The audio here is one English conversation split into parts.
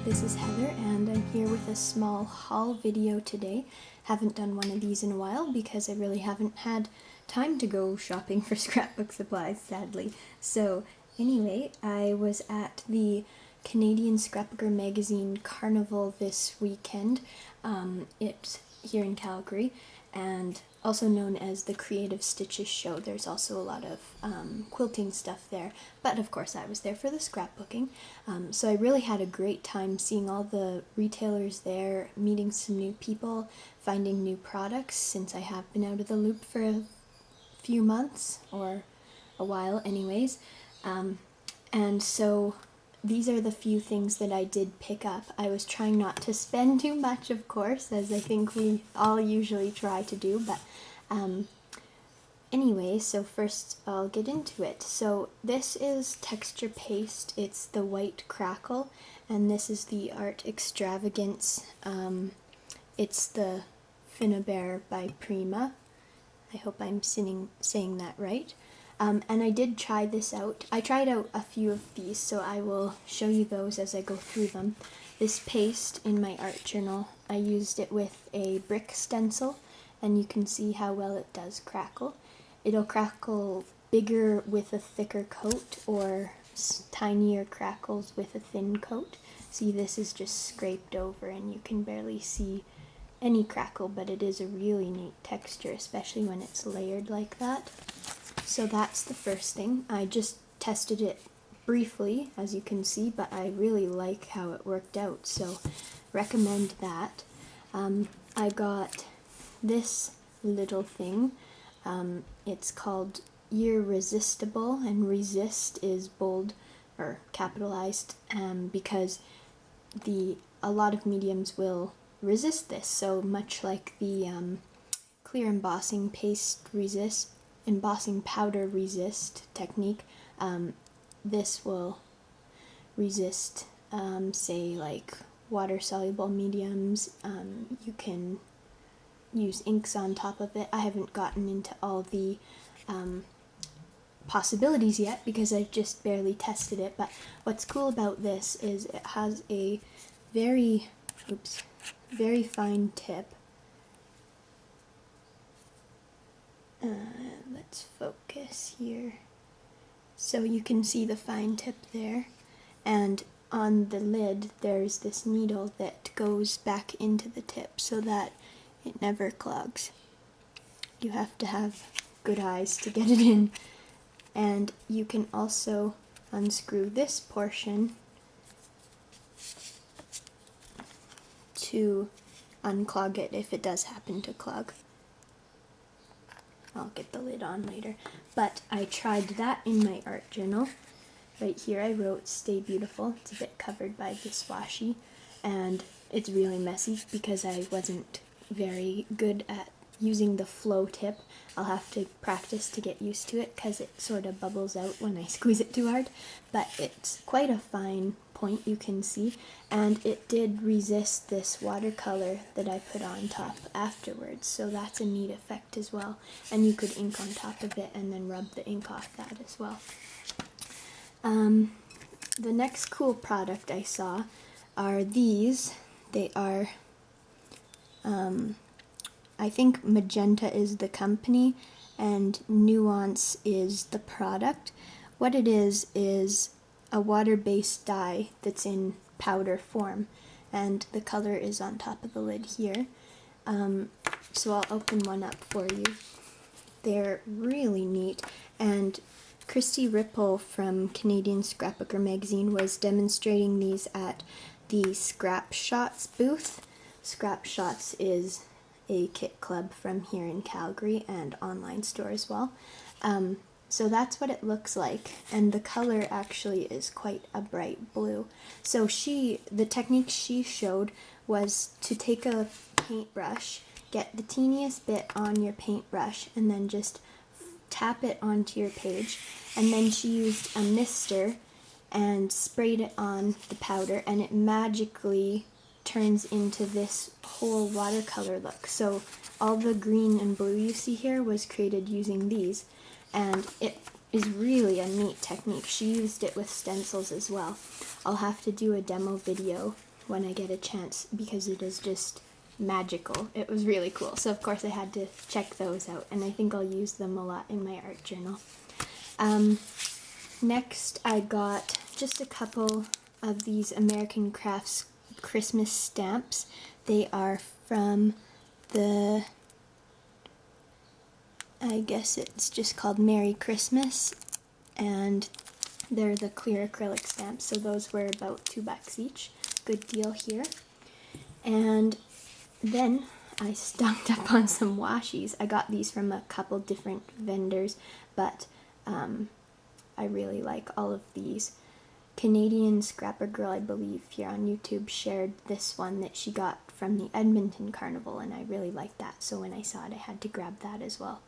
this is Heather and I'm here with a small haul video today. Haven't done one of these in a while because I really haven't had time to go shopping for scrapbook supplies, sadly. So anyway, I was at the Canadian Scrapbooker magazine Carnival this weekend. It's here in Calgary, and also known as the Creative Stitches Show. There's also a lot of quilting stuff there, but of course I was there for the scrapbooking. So I really had a great time seeing all the retailers there, meeting some new people, finding new products since I have been out of the loop for a few months, or a while anyways. And so these are the few things that I did pick up. I was trying not to spend too much, of course, as I think we all usually try to do, but anyway, so first I'll get into it. So this is texture paste. It's the white crackle, and this is the Art Extravagance. It's the Finnabair by Prima. I hope I'm saying that right. And I did try this out. I tried out a few of these, so I will show you those as I go through them. This paste in my art journal, I used it with a brick stencil, and you can see how well it does crackle. It'll crackle bigger with a thicker coat, or tinier crackles with a thin coat. See, this is just scraped over and you can barely see any crackle, but it is a really neat texture, especially when it's layered like that. So that's the first thing. I just tested it briefly, as you can see, but I really like how it worked out, so recommend that. I got this little thing. It's called Irresistible, and resist is bold or capitalized because a lot of mediums will resist this. So much like the clear embossing powder resist technique, this will resist, say, like water-soluble mediums. You can use inks on top of it. I haven't gotten into all the possibilities yet because I've just barely tested it, but what's cool about this is it has a very fine tip. Let's focus here. So you can see the fine tip there, and on the lid there's this needle that goes back into the tip so that it never clogs. You have to have good eyes to get it in. And you can also unscrew this portion to unclog it if it does happen to clog. I'll get the lid on later. But I tried that in my art journal. Right here I wrote "Stay Beautiful." It's a bit covered by this washi, and it's really messy because I wasn't very good at using the flow tip. I'll have to practice to get used to it because it sort of bubbles out when I squeeze it too hard, but it's quite a fine point, you can see, and it did resist this watercolor that I put on top afterwards, so that's a neat effect as well. And you could ink on top of it and then rub the ink off that as well. The next cool product I saw are these. They are I think Magenta is the company and Nuance is the product. What it is a water-based dye that's in powder form, and the color is on top of the lid here. So I'll open one up for you. They're really neat, and Christy Ripple from Canadian Scrapbooker magazine was demonstrating these at the Scrap Shots booth. Scrap Shots is a kit club from here in Calgary and online store as well. So that's what it looks like, and the color actually is quite a bright blue. So the technique she showed was to take a paintbrush, get the teeniest bit on your paintbrush, and then just tap it onto your page, and then she used a mister and sprayed it on the powder, and it magically turns into this whole watercolor look. So all the green and blue you see here was created using these, and it is really a neat technique. She used it with stencils as well. I'll have to do a demo video when I get a chance because it is just magical. It was really cool. So of course I had to check those out, and I think I'll use them a lot in my art journal. Next I got just a couple of these American Crafts Christmas stamps. They are from the, I guess it's just called Merry Christmas, and they're the clear acrylic stamps, so those were about $2 each. Good deal here. And then I stocked up on some washies. I got these from a couple different vendors, but I really like all of these. Canadian Scrapper Girl, I believe, here on YouTube shared this one that she got from the Edmonton Carnival, and I really liked that, so when I saw it I had to grab that as well.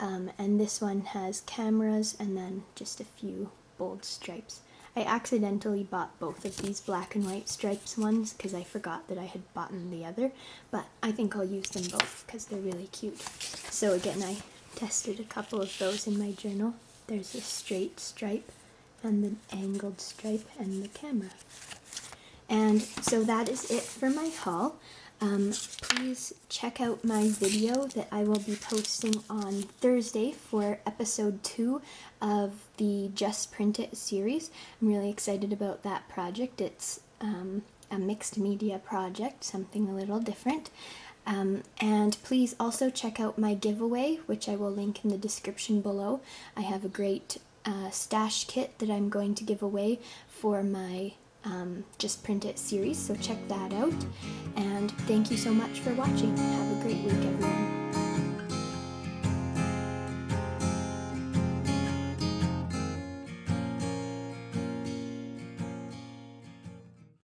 And this one has cameras and then just a few bold stripes. I accidentally bought both of these black and white stripes ones because I forgot that I had bought the other, but I think I'll use them both because they're really cute. So again, I tested a couple of those in my journal. There's a straight stripe and the angled stripe and the camera. And so that is it for my haul. Please check out my video that I will be posting on Thursday for episode 2 of the Just Print It series. I'm really excited about that project. It's a mixed media project, something a little different. And please also check out my giveaway, which I will link in the description below. I have a great stash kit that I'm going to give away for my Just Print It series, so check that out. And thank you so much for watching. Have a great week, everyone.